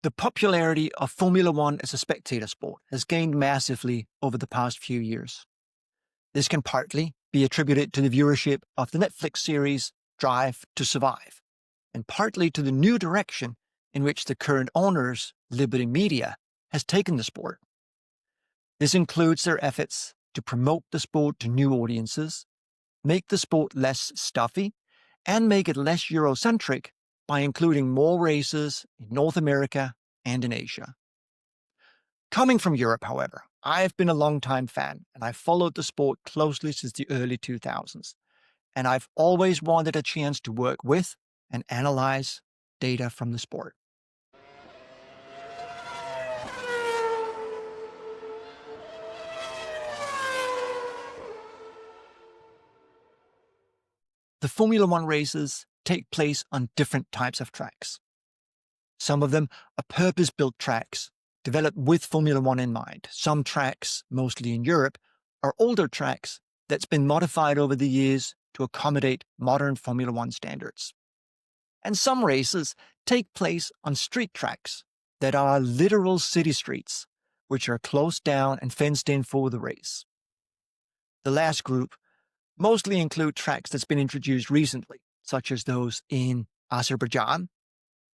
The popularity of Formula One as a spectator sport has gained massively over the past few years. This can partly be attributed to the viewership of the Netflix series Drive to Survive, and partly to the new direction in which the current owners, Liberty Media, has taken the sport. This includes their efforts to promote the sport to new audiences, make the sport less stuffy, and make it less Eurocentric by including more races in North America and in Asia. Coming from Europe, however, I've been a long-time fan and I've followed the sport closely since the early 2000s, and I've always wanted a chance to work with and analyze data from the sport. The Formula One races take place on different types of tracks. Some of them are purpose-built tracks, developed with Formula One in mind. Some tracks, mostly in Europe, are older tracks that's been modified over the years to accommodate modern Formula One standards. And some races take place on street tracks that are literal city streets, which are closed down and fenced in for the race. The last group mostly include tracks that's been introduced recently, such as those in Azerbaijan,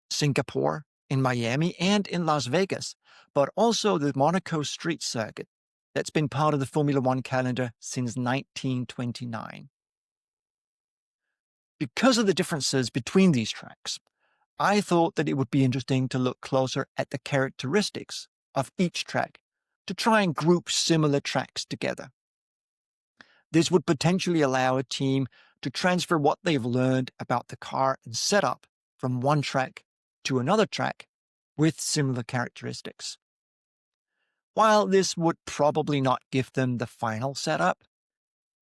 Singapore, in Miami, and in Las Vegas, but also the Monaco Street Circuit that's been part of the Formula One calendar since 1929. Because of the differences between these tracks, I thought that it would be interesting to look closer at the characteristics of each track to try and group similar tracks together. This would potentially allow a team to transfer what they've learned about the car and setup from one track to another track with similar characteristics. While this would probably not give them the final setup,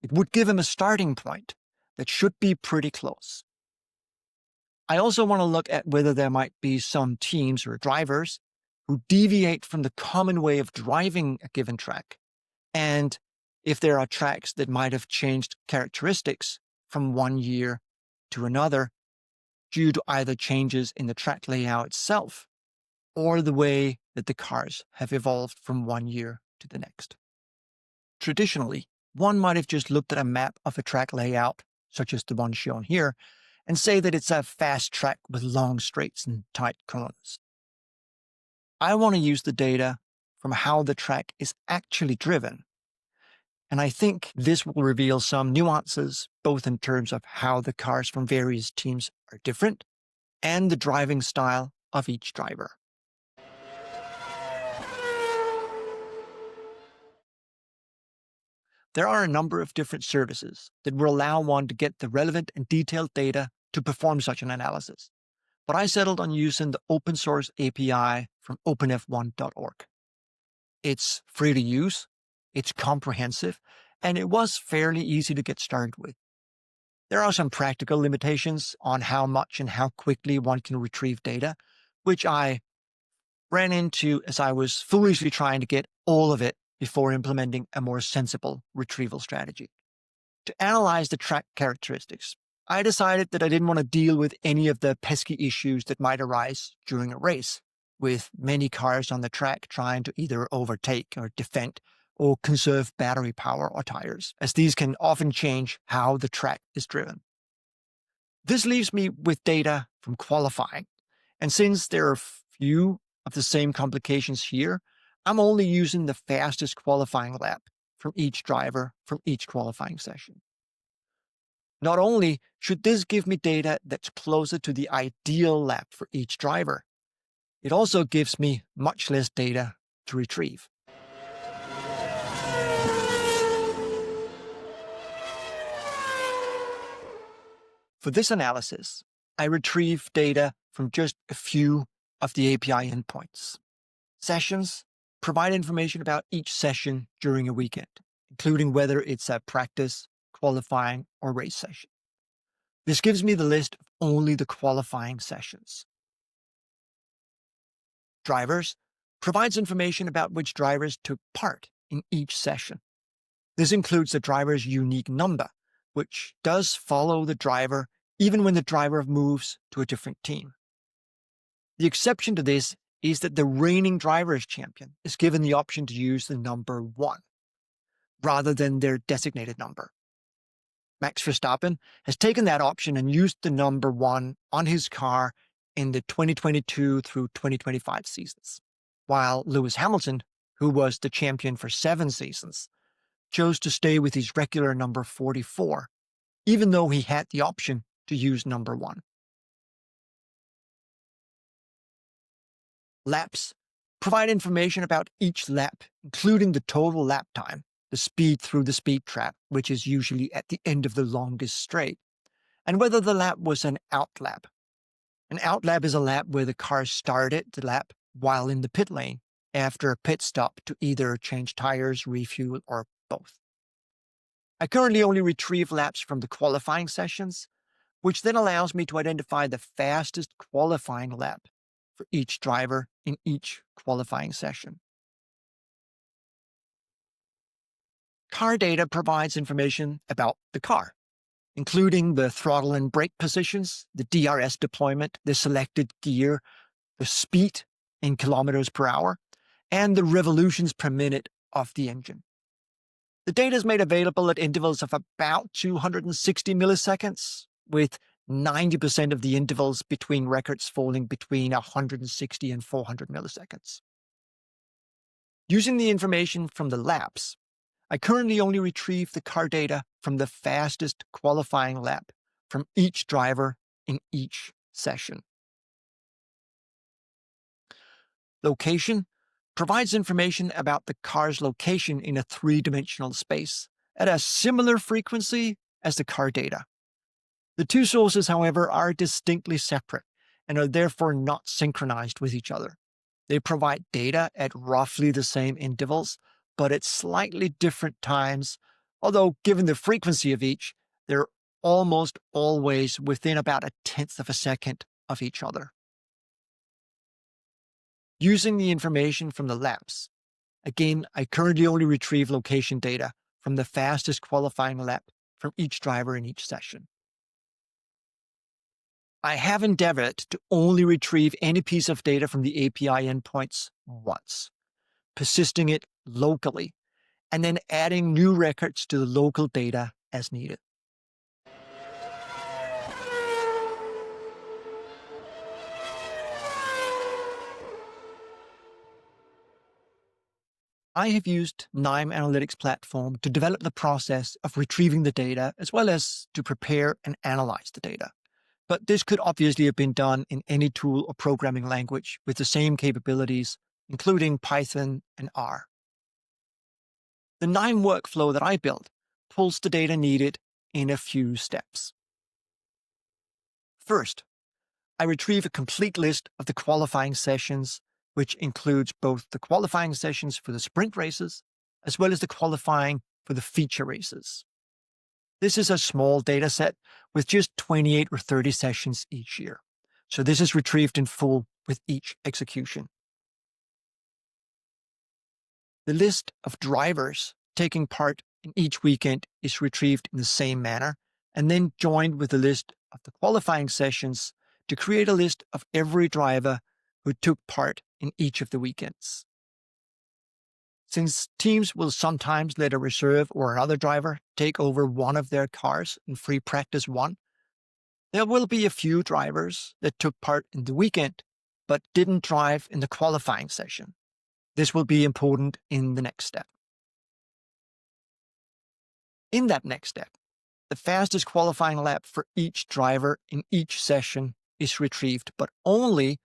it would give them a starting point that should be pretty close. I also want to look at whether there might be some teams or drivers who deviate from the common way of driving a given track, and if there are tracks that might have changed characteristics from one year to another due to either changes in the track layout itself or the way that the cars have evolved from one year to the next. Traditionally, one might have just looked at a map of a track layout, such as the one shown here, and say that it's a fast track with long straights and tight corners. I want to use the data from how the track is actually driven, and I think this will reveal some nuances, both in terms of how the cars from various teams are different and the driving style of each driver. There are a number of different services that will allow one to get the relevant and detailed data to perform such an analysis, but I settled on using the open source API from openf1.org. It's free to use, it's comprehensive, and it was fairly easy to get started with. There are some practical limitations on how much and how quickly one can retrieve data, which I ran into as I was foolishly trying to get all of it before implementing a more sensible retrieval strategy. To analyze the track characteristics, I decided that I didn't want to deal with any of the pesky issues that might arise during a race, with many cars on the track trying to either overtake or defend or conserve battery power or tires, as these can often change how the track is driven. This leaves me with data from qualifying, and since there are few of the same complications here, I'm only using the fastest qualifying lap from each driver from each qualifying session. Not only should this give me data that's closer to the ideal lap for each driver, it also gives me much less data to retrieve. For this analysis, I retrieve data from just a few of the API endpoints. Sessions provide information about each session during a weekend, including whether it's a practice, qualifying, or race session. This gives me the list of only the qualifying sessions. Drivers provides information about which drivers took part in each session. This includes the driver's unique number, which does follow the driver even when the driver moves to a different team. The exception to this is that the reigning drivers' champion is given the option to use the number 1 rather than their designated number. Max Verstappen has taken that option and used the number 1 on his car in the 2022 through 2025 seasons, while Lewis Hamilton, who was the champion for 7 seasons, chose to stay with his regular number 44, even though he had the option to use number 1. Laps provide information about each lap, including the total lap time, the speed through the speed trap, which is usually at the end of the longest straight, and whether the lap was an out lap. An out lap is a lap where the car started the lap while in the pit lane after a pit stop to either change tires, refuel, or both. I currently only retrieve laps from the qualifying sessions, which then allows me to identify the fastest qualifying lap for each driver in each qualifying session. Car data provides information about the car, including the throttle and brake positions, the DRS deployment, the selected gear, the speed in kilometers per hour, and the revolutions per minute of the engine. The data is made available at intervals of about 260 milliseconds, with 90% of the intervals between records falling between 160 and 400 milliseconds. Using the information from the laps, I currently only retrieve the car data from the fastest qualifying lap from each driver in each session. Location provides information about the car's location in a 3-dimensional space at a similar frequency as the car data. The two sources, however, are distinctly separate and are therefore not synchronized with each other. They provide data at roughly the same intervals, but at slightly different times, although given the frequency of each, they're almost always within about 1/10 of a second of each other. Using the information from the laps, again, I currently only retrieve location data from the fastest qualifying lap from each driver in each session. I have endeavored to only retrieve any piece of data from the API endpoints once, persisting it locally, and then adding new records to the local data as needed. I have used NIME Analytics platform to develop the process of retrieving the data as well as to prepare and analyze the data. But this could obviously have been done in any tool or programming language with the same capabilities, including Python and R. The NIME workflow that I built pulls the data needed in a few steps. First, I retrieve a complete list of the qualifying sessions, which includes both the qualifying sessions for the sprint races as well as the qualifying for the feature races. This is a small data set with just 28 or 30 sessions each year, so this is retrieved in full with each execution. The list of drivers taking part in each weekend is retrieved in the same manner and then joined with the list of the qualifying sessions to create a list of every driver who took part in each of the weekends. Since teams will sometimes let a reserve or another driver take over one of their cars in free practice 1, there will be a few drivers that took part in the weekend but didn't drive in the qualifying session. This will be important in the next step. In that next step, the fastest qualifying lap for each driver in each session is retrieved, but only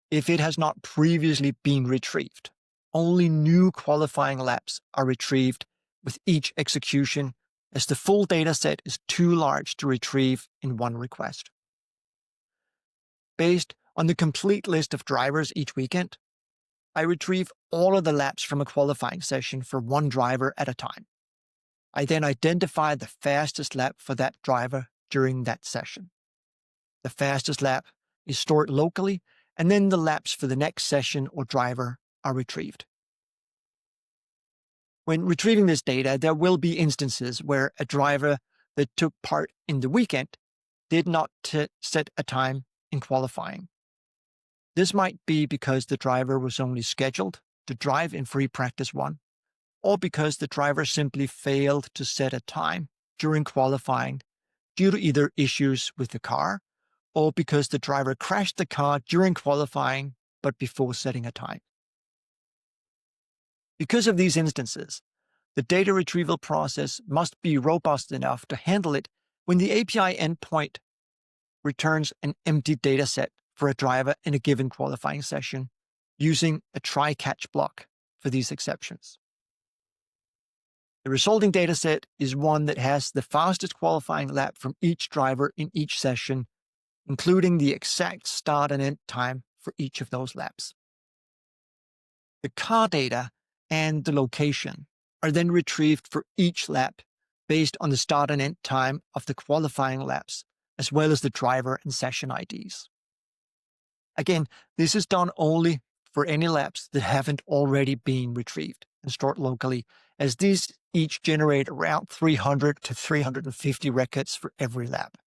if it has not previously been retrieved. Only new qualifying laps are retrieved with each execution, as the full data set is too large to retrieve in one request. Based on the complete list of drivers each weekend, I retrieve all of the laps from a qualifying session for one driver at a time. I then identify the fastest lap for that driver during that session. The fastest lap is stored locally, and then the laps for the next session or driver are retrieved. When retrieving this data, there will be instances where a driver that took part in the weekend did not set a time in qualifying. This might be because the driver was only scheduled to drive in free practice one, or because the driver simply failed to set a time during qualifying due to either issues with the car or because the driver crashed the car during qualifying but before setting a time. Because of these instances, the data retrieval process must be robust enough to handle it when the API endpoint returns an empty dataset for a driver in a given qualifying session using a try-catch block for these exceptions. The resulting dataset is one that has the fastest qualifying lap from each driver in each session, including the exact start and end time for each of those laps. The car data and the location are then retrieved for each lap based on the start and end time of the qualifying laps, as well as the driver and session IDs. Again, this is done only for any laps that haven't already been retrieved and stored locally, as these each generate around 300 to 350 records for every lap.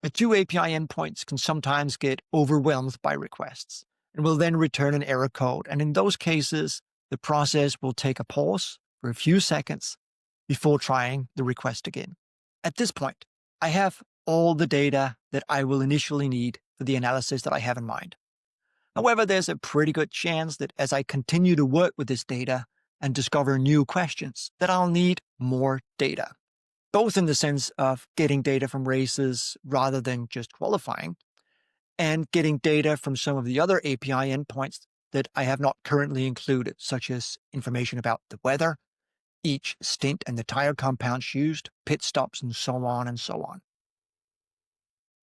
The two API endpoints can sometimes get overwhelmed by requests and will then return an error code, and in those cases, the process will take a pause for a few seconds before trying the request again. At this point, I have all the data that I will initially need for the analysis that I have in mind. However, there's a pretty good chance that as I continue to work with this data and discover new questions, that I'll need more data, both in the sense of getting data from races rather than just qualifying, and getting data from some of the other API endpoints that I have not currently included, such as information about the weather, each stint and the tire compounds used, pit stops, and so on and so on.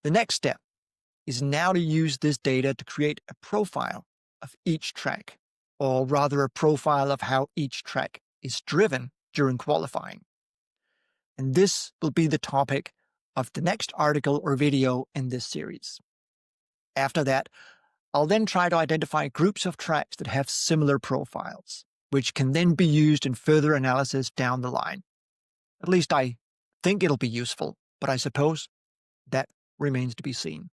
The next step is now to use this data to create a profile of each track, or rather a profile of how each track is driven during qualifying. And this will be the topic of the next article or video in this series. After that, I'll then try to identify groups of tracks that have similar profiles, which can then be used in further analysis down the line. At least I think it'll be useful, but I suppose that remains to be seen.